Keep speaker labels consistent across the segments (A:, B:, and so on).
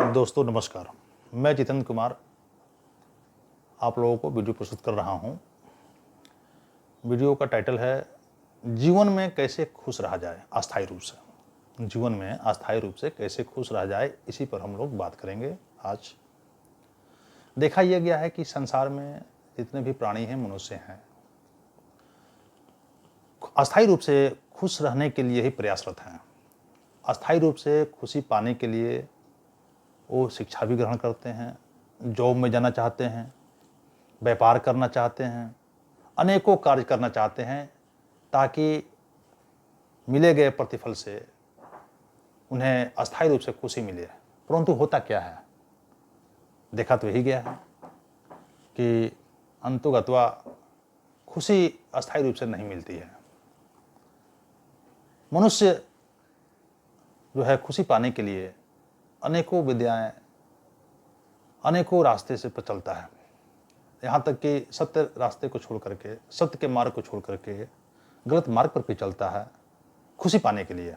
A: दोस्तों नमस्कार। मैं जितेंद्र कुमार आप लोगों को वीडियो प्रस्तुत कर रहा हूं। वीडियो का टाइटल है जीवन में कैसे खुश रहा जाए अस्थायी रूप से। जीवन में अस्थायी रूप से कैसे खुश रहा जाए, इसी पर हम लोग बात करेंगे आज। देखा यह गया है कि संसार में जितने भी प्राणी हैं, मनुष्य हैं, अस्थायी रूप से खुश रहने के लिए ही प्रयासरत हैं। अस्थायी रूप से खुशी पाने के लिए वो शिक्षा भी ग्रहण करते हैं, जॉब में जाना चाहते हैं, व्यापार करना चाहते हैं, अनेकों कार्य करना चाहते हैं ताकि मिले गए प्रतिफल से उन्हें अस्थायी रूप से खुशी मिले। परंतु होता क्या है, देखा तो यही गया है कि अंतुगत्वा खुशी अस्थायी रूप से नहीं मिलती है। मनुष्य जो है खुशी पाने के लिए अनेकों विद्याएं, अनेकों रास्ते से पर चलता है। यहाँ तक कि सत्य रास्ते को छोड़ करके, सत्य के मार्ग को छोड़ करके गलत मार्ग पर भी चलता है खुशी पाने के लिए,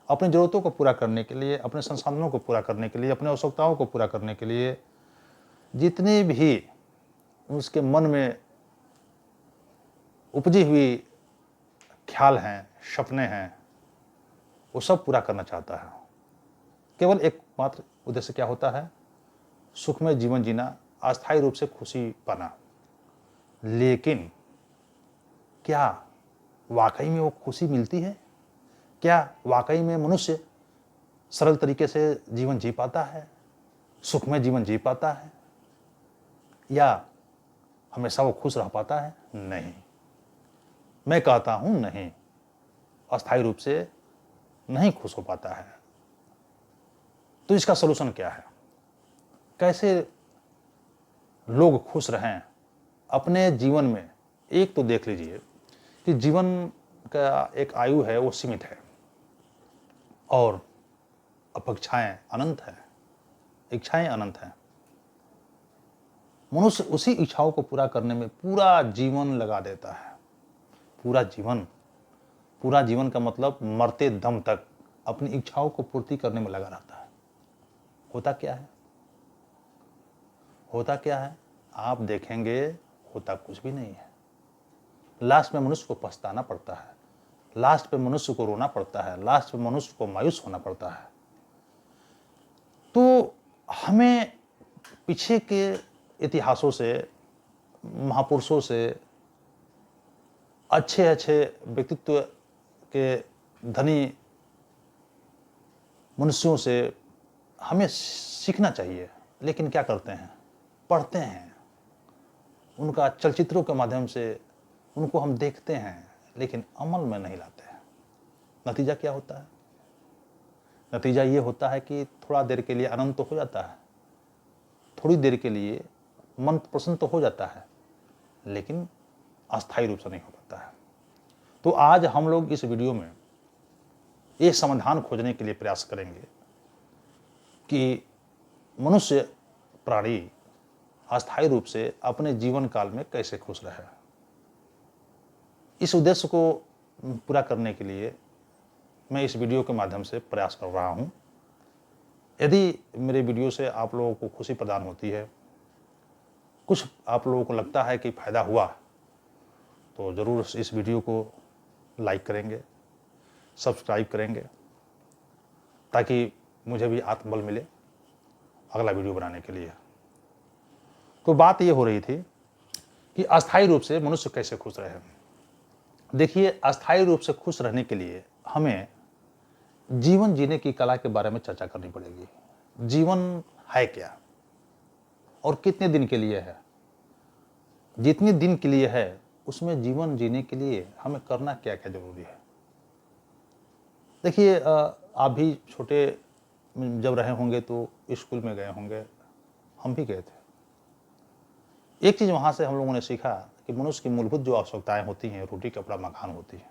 A: अपनी ज़रूरतों को पूरा करने के लिए, अपने संसाधनों को पूरा करने के लिए, अपने आवश्यकताओं को पूरा करने के लिए जितने भी उसके मन में उपजी हुई ख्याल हैं, सपने हैं, वो सब पूरा करना चाहता है। केवल एकमात्र उद्देश्य क्या होता है, सुखमय जीवन जीना, अस्थायी रूप से खुशी पाना। लेकिन क्या वाकई में वो खुशी मिलती है? क्या वाकई में मनुष्य सरल तरीके से जीवन जी पाता है, सुखमय जीवन जी पाता है, या हमेशा वो खुश रह पाता है? नहीं, मैं कहता हूं नहीं, अस्थायी रूप से नहीं खुश हो पाता है। तो इसका सलूशन क्या है? कैसे लोग खुश रहें अपने जीवन में? एक तो देख लीजिए कि जीवन का एक आयु है, वो सीमित है और अपेक्षाएं अनंत है, इच्छाएं अनंत हैं। मनुष्य उसी इच्छाओं को पूरा करने में पूरा जीवन लगा देता है। पूरा जीवन का मतलब मरते दम तक अपनी इच्छाओं को पूर्ति करने में लगा रहता है। होता क्या है आप देखेंगे, होता कुछ भी नहीं है। लास्ट में मनुष्य को पछताना पड़ता है, लास्ट में मनुष्य को रोना पड़ता है, लास्ट में मनुष्य को मायूस होना पड़ता है। तो हमें पीछे के इतिहासों से, महापुरुषों से, अच्छे व्यक्तित्व के धनी मनुष्यों से हमें सीखना चाहिए। लेकिन क्या करते हैं, पढ़ते हैं, उनका चलचित्रों के माध्यम से उनको हम देखते हैं, लेकिन अमल में नहीं लाते हैं। नतीजा क्या होता है? नतीजा ये होता है कि थोड़ा देर के लिए आनंद तो हो जाता है, थोड़ी देर के लिए मन प्रसन्न तो हो जाता है, लेकिन अस्थायी रूप से नहीं हो पाता है। तो आज हम लोग इस वीडियो में ये समाधान खोजने के लिए प्रयास करेंगे कि मनुष्य प्राणी अस्थायी रूप से अपने जीवन काल में कैसे खुश रहे। इस उद्देश्य को पूरा करने के लिए मैं इस वीडियो के माध्यम से प्रयास कर रहा हूं। यदि मेरे वीडियो से आप लोगों को खुशी प्रदान होती है, कुछ आप लोगों को लगता है कि फायदा हुआ, तो ज़रूर इस वीडियो को लाइक करेंगे, सब्सक्राइब करेंगे, ताकि मुझे भी आत्मबल मिले अगला वीडियो बनाने के लिए। तो बात ये हो रही थी कि अस्थायी रूप से मनुष्य कैसे खुश रहे। देखिए, अस्थायी रूप से खुश रहने के लिए हमें जीवन जीने की कला के बारे में चर्चा करनी पड़ेगी। जीवन है क्या और कितने दिन के लिए है? जितने दिन के लिए है उसमें जीवन जीने के लिए हमें करना क्या क्या जरूरी है। देखिए, आप भी छोटे जब रहे होंगे तो स्कूल में गए होंगे, हम भी गए थे। एक चीज़ वहाँ से हम लोगों ने सीखा कि मनुष्य की मूलभूत जो आवश्यकताएं होती हैं, रोटी कपड़ा मकान होती है।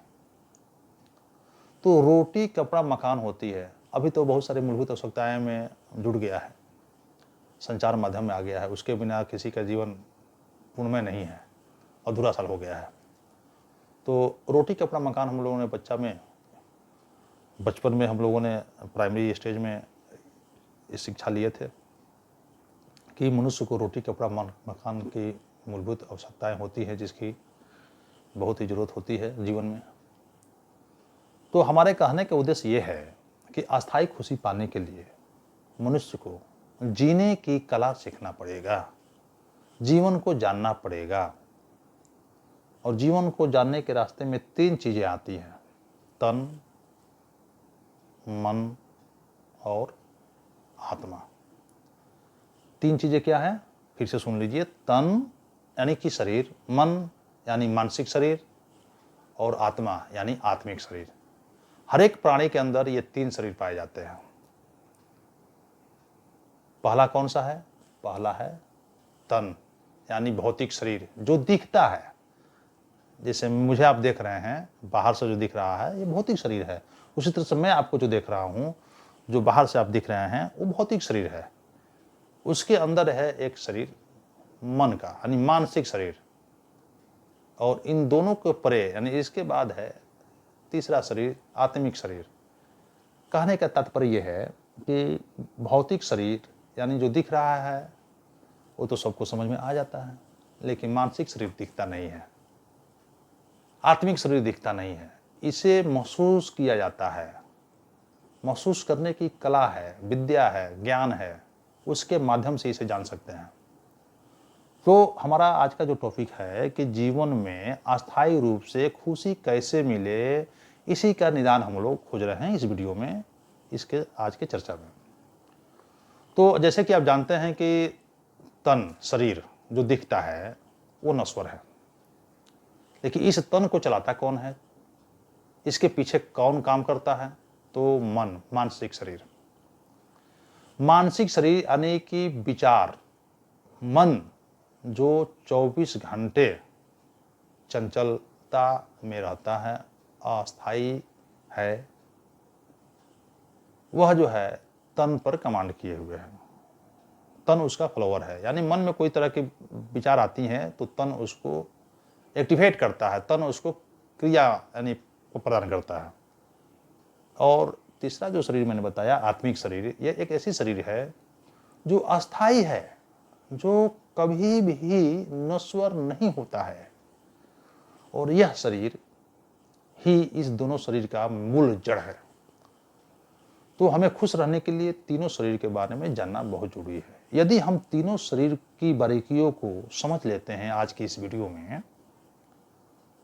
A: तो रोटी कपड़ा मकान होती है, अभी तो बहुत सारी मूलभूत आवश्यकताएं में जुड़ गया है, संचार माध्यम में आ गया है। उसके बिना किसी का जीवन पूर्णमय नहीं है, अधूरा साल हो गया है। तो रोटी कपड़ा मकान हम लोगों ने बचपन में हम लोगों ने प्राइमरी स्टेज में ये शिक्षा लिए थे कि मनुष्य को रोटी, कपड़ा, मकान की मूलभूत आवश्यकताएं होती हैं, जिसकी बहुत ही ज़रूरत होती है जीवन में। तो हमारे कहने का उद्देश्य ये है कि अस्थायी खुशी पाने के लिए मनुष्य को जीने की कला सीखना पड़ेगा, जीवन को जानना पड़ेगा। और जीवन को जानने के रास्ते में 3 चीज़ें आती हैं: तन, मन और आत्मा। 3 चीज़ें क्या हैं? फिर से सुन लीजिए। तन यानी कि शरीर, मन यानी मानसिक शरीर, और आत्मा यानी आत्मिक शरीर। हर एक प्राणी के अंदर ये 3 शरीर पाए जाते हैं। पहला कौन सा है? पहला है तन यानी भौतिक शरीर, जो दिखता है। जैसे मुझे आप देख रहे हैं, बाहर से जो दिख रहा है ये भौतिक शरीर है। उसी तरह से मैं आपको जो देख रहा हूँ, जो बाहर से आप दिख रहे हैं, वो भौतिक शरीर है। उसके अंदर है एक शरीर मन का यानी मानसिक शरीर, और इन दोनों के परे यानी इसके बाद है तीसरा शरीर आत्मिक शरीर। कहने का तात्पर्य यह है कि भौतिक शरीर यानी जो दिख रहा है वो तो सबको समझ में आ जाता है, लेकिन मानसिक शरीर दिखता नहीं है, आत्मिक शरीर दिखता नहीं है। इसे महसूस किया जाता है, महसूस करने की कला है, विद्या है, ज्ञान है, उसके माध्यम से इसे जान सकते हैं। तो हमारा आज का जो टॉपिक है कि जीवन में अस्थायी रूप से खुशी कैसे मिले, इसी का निदान हम लोग खोज रहे हैं इस वीडियो में, इसके आज के चर्चा में। तो जैसे कि आप जानते हैं कि तन, शरीर जो दिखता है वो नश्वर है, लेकिन इस तन को चलाता कौन है, इसके पीछे कौन काम करता है? तो मन, मानसिक शरीर। मानसिक शरीर यानी कि विचार, मन जो 24 घंटे चंचलता में रहता है, अस्थायी है, वह जो है तन पर कमांड किए हुए है। तन उसका फॉलोअर है, यानी मन में कोई तरह की विचार आती हैं तो तन उसको एक्टिवेट करता है, तन उसको क्रिया यानी प्रदान करता है। और तीसरा जो शरीर मैंने बताया आत्मिक शरीर, ये एक ऐसी शरीर है जो अस्थायी है, जो कभी भी नश्वर नहीं होता है, और यह शरीर ही इस दोनों शरीर का मूल जड़ है। तो हमें खुश रहने के लिए तीनों शरीर के बारे में जानना बहुत जरूरी है। यदि हम तीनों शरीर की बारीकियों को समझ लेते हैं आज की इस वीडियो में,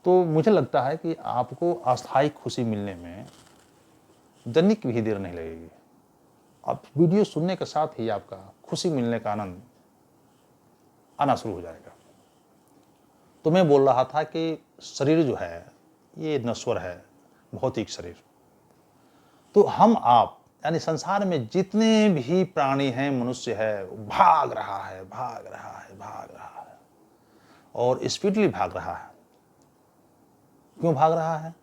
A: तो मुझे लगता है कि आपको अस्थायी खुशी मिलने में दनिक भी देर नहीं लगेगी। अब वीडियो सुनने के साथ ही आपका खुशी मिलने का आनंद आना शुरू हो जाएगा। तो मैं बोल रहा था कि शरीर जो है ये नश्वर है, भौतिक शरीर। तो हम आप यानी संसार में जितने भी प्राणी हैं, मनुष्य है, भाग रहा है, भाग रहा है, भाग रहा है, और स्पीडली भाग रहा है। क्यों भाग रहा है?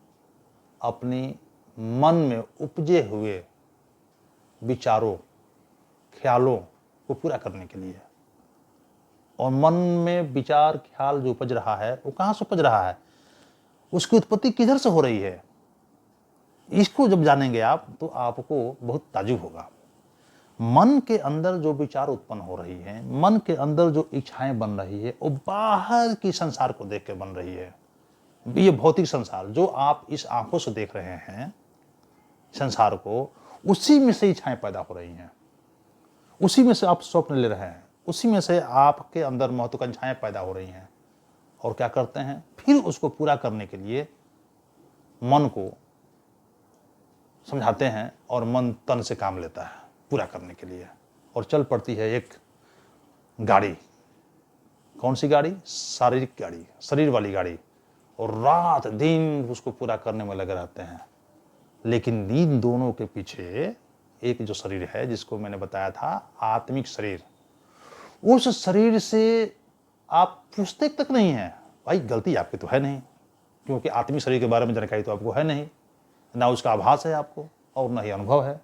A: अपनी मन में उपजे हुए विचारों, ख्यालों को पूरा करने के लिए। और मन में विचार, ख्याल जो उपज रहा है वो कहाँ से उपज रहा है, उसकी उत्पत्ति किधर से हो रही है, इसको जब जानेंगे आप तो आपको बहुत ताजुब होगा। मन के अंदर जो विचार उत्पन्न हो रही है, मन के अंदर जो इच्छाएं बन रही है, वो बाहर की संसार को देख के बन रही है। ये भौतिक संसार जो आप इस आंखों से देख रहे हैं संसार को, उसी में से इच्छाएं पैदा हो रही हैं, उसी में से आप स्वप्न ले रहे हैं, उसी में से आपके अंदर महत्वाकांक्षाएं पैदा हो रही हैं। और क्या करते हैं? फिर उसको पूरा करने के लिए मन को समझाते हैं, और मन तन से काम लेता है पूरा करने के लिए, और चल पड़ती है एक गाड़ी। कौन सी गाड़ी? शारीरिक गाड़ी, शरीर वाली गाड़ी। और रात दिन उसको पूरा करने में लगे रहते हैं। लेकिन इन दोनों के पीछे एक जो शरीर है, जिसको मैंने बताया था आत्मिक शरीर, उस शरीर से आप पूछते तक नहीं है। भाई गलती आपकी तो है नहीं, क्योंकि आत्मिक शरीर के बारे में जानकारी तो आपको है नहीं, ना उसका आभास है आपको, और ना ही अनुभव है।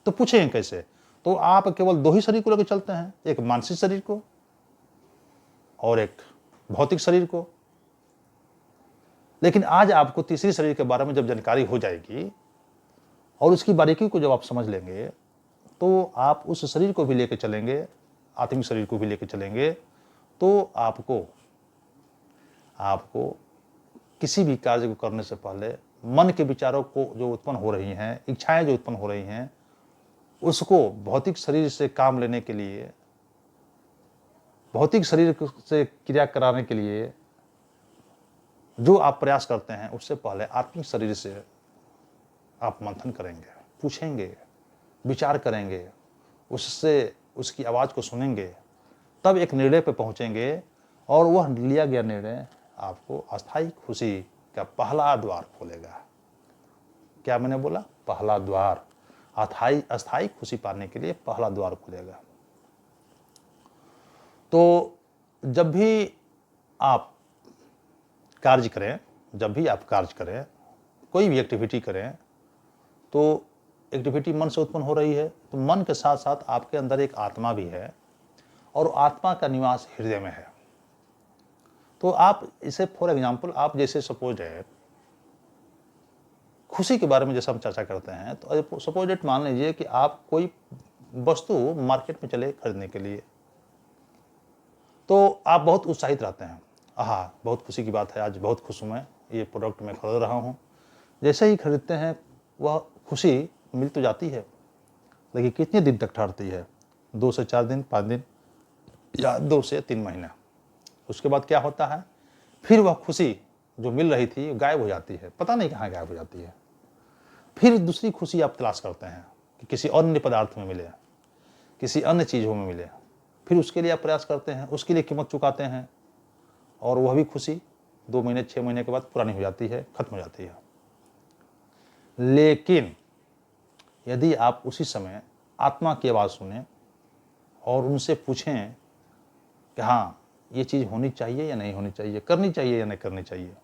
A: तो पूछेंगे कैसे? तो आप केवल 2 ही शरीर को लेकर चलते हैं, एक मानसिक शरीर को और एक भौतिक शरीर को। लेकिन आज आपको तीसरी शरीर के बारे में जब जानकारी हो जाएगी और उसकी बारीकी को जब आप समझ लेंगे, तो आप उस शरीर को भी लेकर चलेंगे, आत्मिक शरीर को भी लेकर चलेंगे, तो आपको किसी भी कार्य को करने से पहले मन के विचारों को जो उत्पन्न हो रही हैं, इच्छाएं जो उत्पन्न हो रही हैं, उसको भौतिक शरीर से काम लेने के लिए, भौतिक शरीर से क्रिया कराने के लिए जो आप प्रयास करते हैं, उससे पहले आत्मिक शरीर से आप मंथन करेंगे, पूछेंगे, विचार करेंगे, उससे उसकी आवाज़ को सुनेंगे, तब एक निर्णय पर पहुंचेंगे और वह लिया गया निर्णय आपको अस्थायी खुशी का पहला द्वार खोलेगा। क्या मैंने बोला? पहला द्वार, अस्थायी खुशी पाने के लिए पहला द्वार खुलेगा। तो जब भी आप कार्य करें, कोई भी एक्टिविटी करें, तो एक्टिविटी मन से उत्पन्न हो रही है, तो मन के साथ साथ आपके अंदर एक आत्मा भी है और आत्मा का निवास हृदय में है। तो आप इसे फॉर एग्जाम्पल, आप जैसे सपोज है खुशी के बारे में जैसे हम चर्चा करते हैं, तो सपोज इट मान लीजिए कि आप कोई वस्तु मार्केट में चले खरीदने के लिए, तो आप बहुत उत्साहित रहते हैं, बहुत खुशी की बात है, आज बहुत खुश हूँ मैं, ये प्रोडक्ट मैं खरीद रहा हूँ। जैसे ही खरीदते हैं वह खुशी मिल तो जाती है, लेकिन कितने दिन तक ठहरती है? 2 से 4 दिन, 5 दिन या 2 से 3 महीना। उसके बाद क्या होता है? फिर वह खुशी जो मिल रही थी गायब हो जाती है, पता नहीं कहाँ गायब हो जाती है। फिर दूसरी खुशी आप तलाश करते हैं कि किसी अन्य पदार्थ में मिले, किसी अन्य चीज़ों में मिले, फिर उसके लिए आप प्रयास करते हैं, उसके लिए कीमत चुकाते हैं, और वह भी खुशी 2 महीने 6 महीने के बाद पुरानी हो जाती है, खत्म हो जाती है। लेकिन यदि आप उसी समय आत्मा की आवाज़ सुने और उनसे पूछें कि हाँ, ये चीज़ होनी चाहिए या नहीं होनी चाहिए, करनी चाहिए या नहीं करनी चाहिए,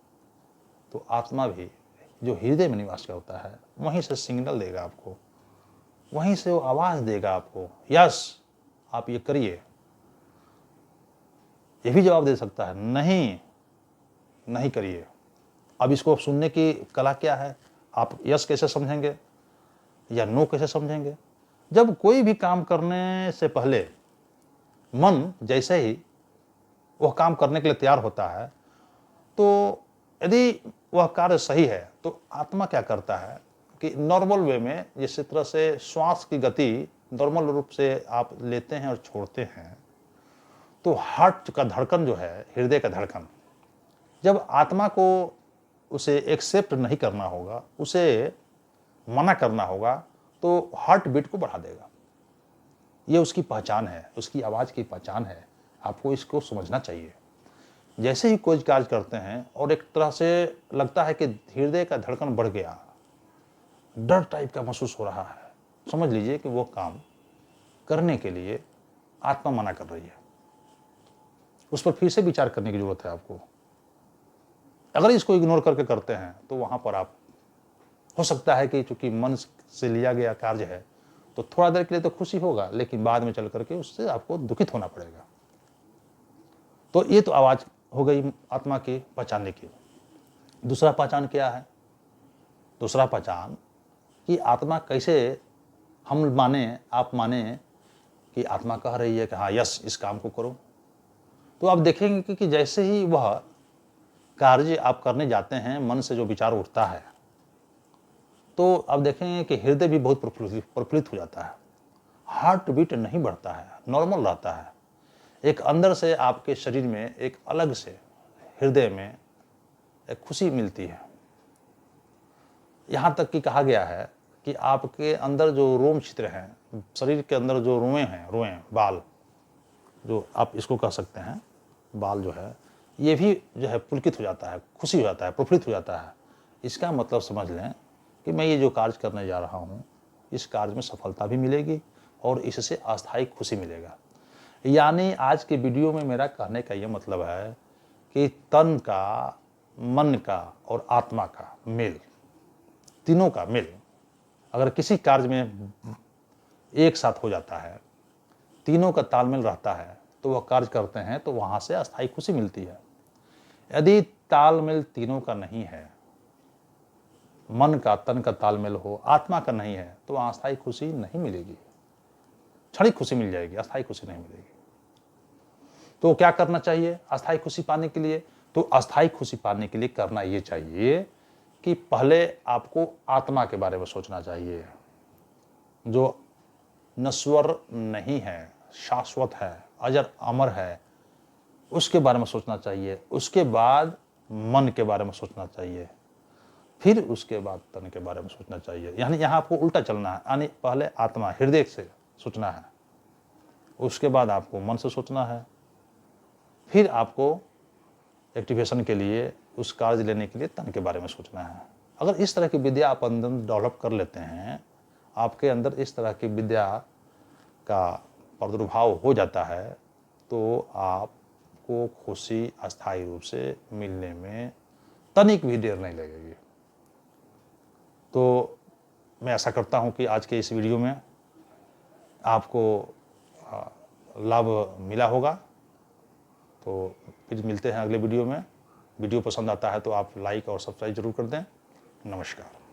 A: तो आत्मा भी जो हृदय में निवास करता है वहीं से सिग्नल देगा आपको, वहीं से वो आवाज़ देगा आपको, यस आप ये करिए। ये भी जवाब दे सकता है, नहीं करिए। अब इसको सुनने की कला क्या है? आप यस कैसे समझेंगे या नो कैसे समझेंगे? जब कोई भी काम करने से पहले मन जैसे ही वह काम करने के लिए तैयार होता है, तो यदि वह कार्य सही है, तो आत्मा क्या करता है कि नॉर्मल वे में, जिस तरह से श्वास की गति नॉर्मल रूप से आप लेते हैं और छोड़ते हैं, तो हार्ट का धड़कन जो है, हृदय का धड़कन, जब आत्मा को उसे एक्सेप्ट नहीं करना होगा, उसे मना करना होगा, तो हार्ट बीट को बढ़ा देगा। ये उसकी पहचान है, उसकी आवाज़ की पहचान है। आपको इसको समझना चाहिए। जैसे ही कोई कार्य करते हैं और एक तरह से लगता है कि हृदय का धड़कन बढ़ गया, डर टाइप का महसूस हो रहा है, समझ लीजिए कि वो काम करने के लिए आत्मा मना कर रही है। उस पर फिर से विचार करने की जरूरत है आपको। अगर इसको इग्नोर करके करते हैं, तो वहां पर आप, हो सकता है कि चूंकि मन से लिया गया कार्य है, तो थोड़ा देर के लिए तो खुशी होगा, लेकिन बाद में चल करके उससे आपको दुखित होना पड़ेगा। तो ये तो आवाज हो गई आत्मा की पहचानने की। दूसरा पहचान क्या है? दूसरा पहचान कि आत्मा कैसे हम माने, आप माने कि आत्मा कह रही है कि हाँ यस इस काम को करो, तो आप देखेंगे कि जैसे ही वह कार्य आप करने जाते हैं, मन से जो विचार उठता है, तो आप देखेंगे कि हृदय भी बहुत प्रफुल्लित हो जाता है, हार्ट बीट नहीं बढ़ता है, नॉर्मल रहता है। एक अंदर से आपके शरीर में एक अलग से हृदय में एक खुशी मिलती है। यहाँ तक कि कहा गया है कि आपके अंदर जो रोम छिद्र हैं, शरीर के अंदर जो रोएं, बाल, जो आप इसको कह सकते हैं, बाल जो है, ये भी जो है पुलकित हो जाता है, खुशी हो जाता है, प्रफुल्लित हो जाता है। इसका मतलब समझ लें कि मैं ये जो कार्य करने जा रहा हूँ, इस कार्य में सफलता भी मिलेगी और इससे अस्थायी खुशी मिलेगा। यानी आज के वीडियो में मेरा कहने का ये मतलब है कि तन का, मन का और आत्मा का मेल, तीनों का मेल अगर किसी कार्य में एक साथ हो जाता है, तीनों का तालमेल रहता है, तो वह कार्य करते हैं तो वहां से अस्थायी खुशी मिलती है। यदि तालमेल तीनों का नहीं है, मन का, तन का तालमेल हो, आत्मा का नहीं है, तो वहां अस्थायी खुशी नहीं मिलेगी। क्षणिक खुशी मिल जाएगी, अस्थायी खुशी नहीं मिलेगी। तो क्या करना चाहिए अस्थायी खुशी पाने के लिए? तो अस्थायी खुशी पाने के लिए करना ये चाहिए कि पहले आपको आत्मा के बारे में सोचना चाहिए, जो नश्वर नहीं है, शाश्वत है, अजर अमर है, उसके बारे में सोचना चाहिए। उसके बाद मन के बारे में सोचना चाहिए, फिर उसके बाद तन के बारे में सोचना चाहिए। यानी यहाँ आपको उल्टा चलना है, यानी पहले आत्मा हृदय से सोचना है, उसके बाद आपको मन से सोचना है, फिर आपको एक्टिवेशन के लिए, उस कार्य लेने के लिए तन के बारे में सोचना है। अगर इस तरह की विद्या आप अंदर डेवलप कर लेते हैं, आपके अंदर इस तरह की विद्या का प्रादुर्भाव हो जाता है, तो आपको खुशी अस्थायी रूप से मिलने में तनिक भी देर नहीं लगेगी। तो मैं आशा करता हूं कि आज के इस वीडियो में आपको लाभ मिला होगा। तो फिर मिलते हैं अगले वीडियो में। वीडियो पसंद आता है तो आप लाइक और सब्सक्राइब जरूर कर दें। नमस्कार।